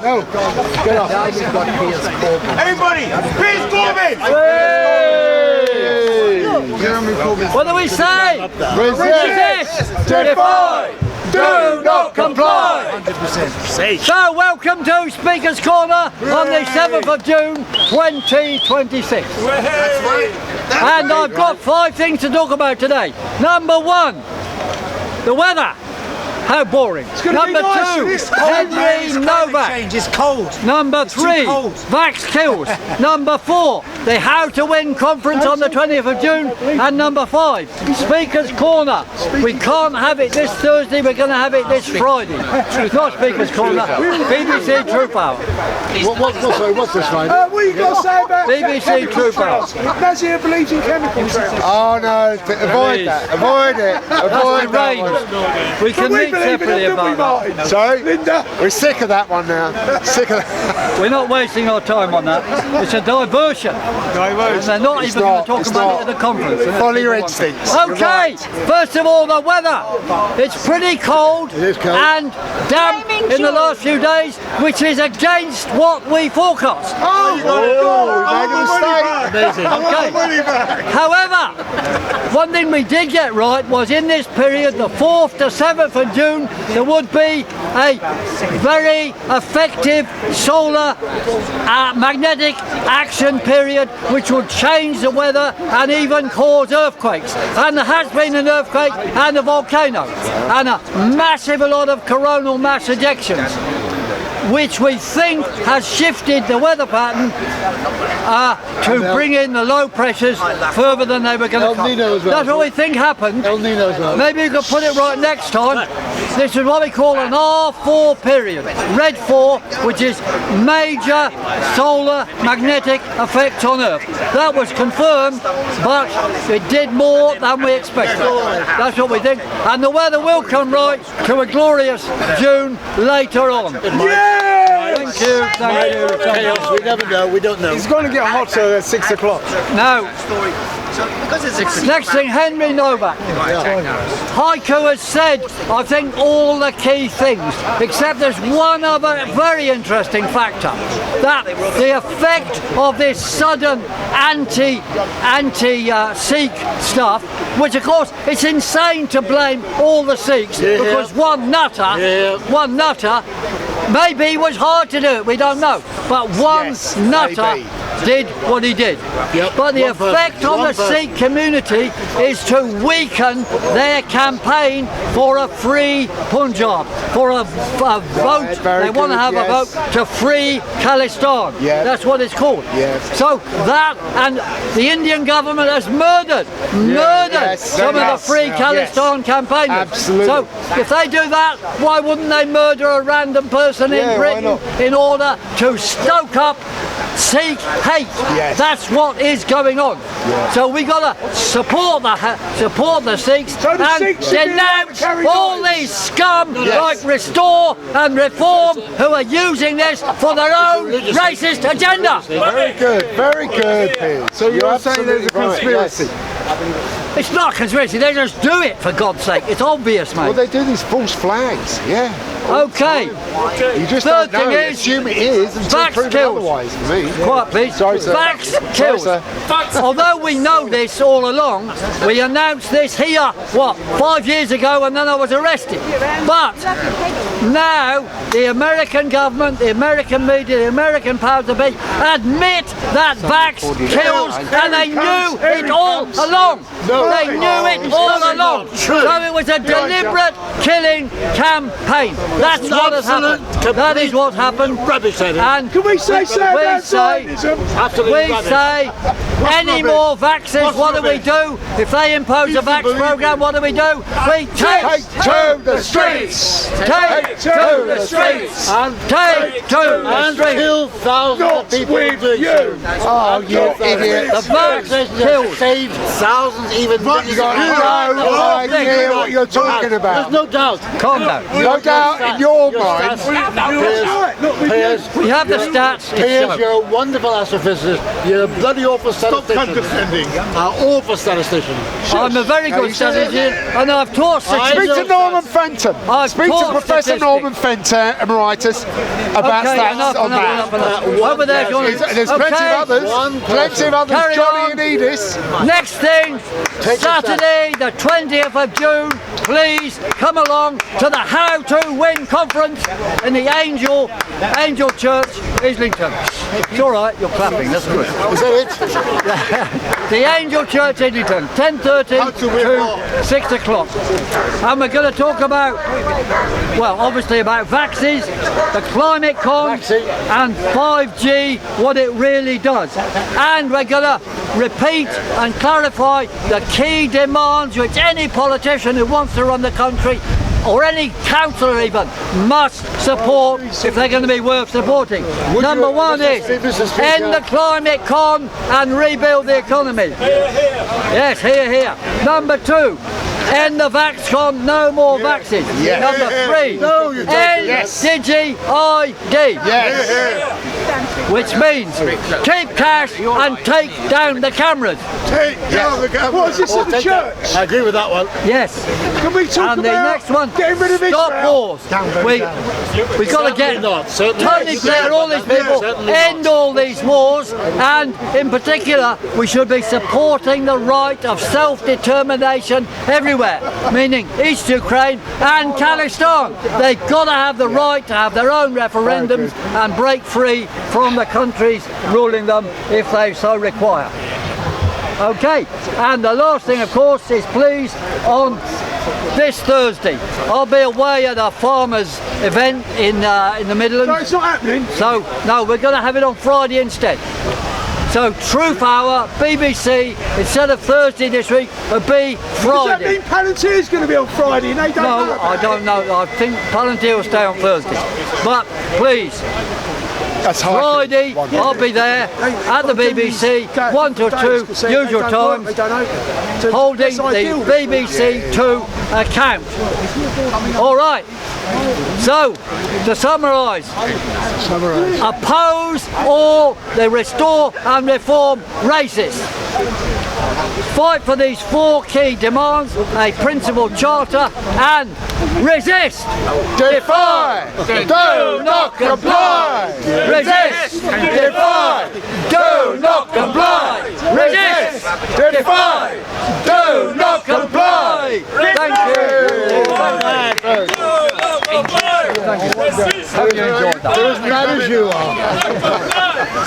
No, get off. Everybody, Piers Corbyn! What do we say? Resist, defy, do not comply. 100%. So welcome to Speaker's Corner on the 7th of June 2026. And I've got 5 things to talk about today. Number 1, the weather. How boring. Number 2, Henry Novak. It's cold. Number 3, Vax kills. Number 4, the How to Win conference on the 20th of June. And number 5, Speaker's Corner. We can't have it this Thursday, we're going to have it this Friday. Not Speaker's Corner, BBC Troop Hour. What's this, Friday? What you got to say about BBC Troop Hour. Does he believe in chemicals? Oh no, avoid that. Avoid it. Avoid that one. We can meet separately about that. Sorry? Linda? We're sick of that one now. Sick of that. We're not wasting our time on that. It's a diversion. And they're not even going to talk about it at the conference. Follow your instincts. Okay, first of all, the weather. It's pretty cold, It is cold. And damp in the last few days, which is against what we forecast. Oh, made a mistake. Okay. However, one thing we did get right was in this period, the 4th to 7th of June, there would be a very effective solar magnetic action period which would change the weather and even cause earthquakes. And there has been an earthquake and a volcano and a massive lot of coronal mass ejections, which we think has shifted the weather pattern to bring in the low pressures further than they were going to come. That's what we think happened. El Nino as well. Maybe you could put it right next time. This is what we call an R4 period. Red 4, which is major solar magnetic effects on Earth. That was confirmed, but it did more than we expected. That's what we think. And the weather will come right to a glorious June later on. Thank you, thank you. Chaos, we never know, we don't know. It's going to get hotter at 6 o'clock. Now, next thing, Henry Novak. Haiku has said, I think, all the key things, except there's one other very interesting factor, that the effect of this sudden anti-Sikh stuff, which of course it's insane to blame all the Sikhs, because one nutter, maybe it was hard to do it, we don't know, but one nutter did what he did. But the effect on the Sikh community is to weaken their campaign for a free Punjab, for a vote. They want to have a vote to free Khalistan. That's what it's called. So that, and the Indian government has murdered some of the free Khalistan campaigners. Absolutely. So if they do that, why wouldn't they murder a random person in Britain in order to stoke up Sikh hate? That's what is going on. So we got to support the Sikhs and denounce all these scum like Restore and Reform who are using this for their own racist agenda. Very good, Piers. So you're saying there's a conspiracy? It's not a conspiracy, they just do it, for God's sake. It's obvious, mate. Well, they do these false flags, Okay. You just Third don't know. thing is, Assume it is until Vax proven kills. otherwise for me. Quiet, please. Sorry, sir. Vax Sorry, kills. sir. Although we know this all along, we announced this here, 5 years ago, and then I was arrested. But now the American government, the American media, the American powers that be admit that Vax kills, and they knew it all along. They knew it all along. So it was a deliberate killing campaign. That's what has happened. That is what happened. And Can we say any more vaxes, what do we do? If they impose a vax program, what do? We take to the streets! Take to the streets! And Take to the streets! kill thousands of people doing so. Oh, you idiot! The vax kills. Saved thousands, even You got no idea what you're talking about. There's no doubt. Calm down. No doubt in your mind. Piers, We have the stats. Piers, you're a wonderful astrophysicist. You're a bloody awful statisticians are awful statisticians. I'm a very good statistician, and I've taught Speak statistics. to Norman Fenton. I've Speak to taught Professor statistics. Norman Fenton, emeritus, about Okay, stats enough, on enough, that. enough, enough. Over there, John. There's plenty of others. Plenty of others. Carry Johnny on. and Edith. Next thing, Saturday the 20th of June, please come along to the How to Win conference in the Angel Church, Islington. It's all right, you're clapping, that's good. Is that it? The Angel Church, Islington, 10:30 to 6 o'clock. And we're going to talk about, well, obviously about vaccines, the climate con, and 5G, what it really does. And we're going to repeat and clarify the key demands which any politician who wants to run the country, or any councillor even, must support if they're going to be worth supporting. Number one is end the climate con and rebuild the economy. Yes, here. Number two, end the vax con, no more vaccines. Number three, end Digi-ID. Which means keep cash and take down the cameras. What is this in the church? I agree with that one. Yes. Can we talk And the about next one, getting rid of stop Israel? wars. We've got to get Certainly totally clear all these people, end all these wars, and in particular we should be supporting the right of self-determination everywhere, meaning East Ukraine and Khalistan. They've got to have the right to have their own referendums and break free from the countries ruling them if they so require. Okay, and the last thing of course is please on this Thursday I'll be away at a farmers event in the Midlands. No, it's not happening. So no, we're going to have it on Friday instead. So Truth Hour, BBC, instead of Thursday this week, it'll be Does that Friday. mean Palantir's going to be on Friday and they don't know No, about I don't know. I think Palantir will stay on Thursday. But please, That's Friday, I'll be there at the BBC, 1 to 2, usual time, holding the BBC 2 account. All right. So, to summarise, oppose all the restore and reform racists. Fight for these four key demands, a principled charter, and resist, Defy! Do not comply! resist, defy, do not comply, resist, defy, do not comply. Thank you. Hope you enjoyed that. As bad as you are.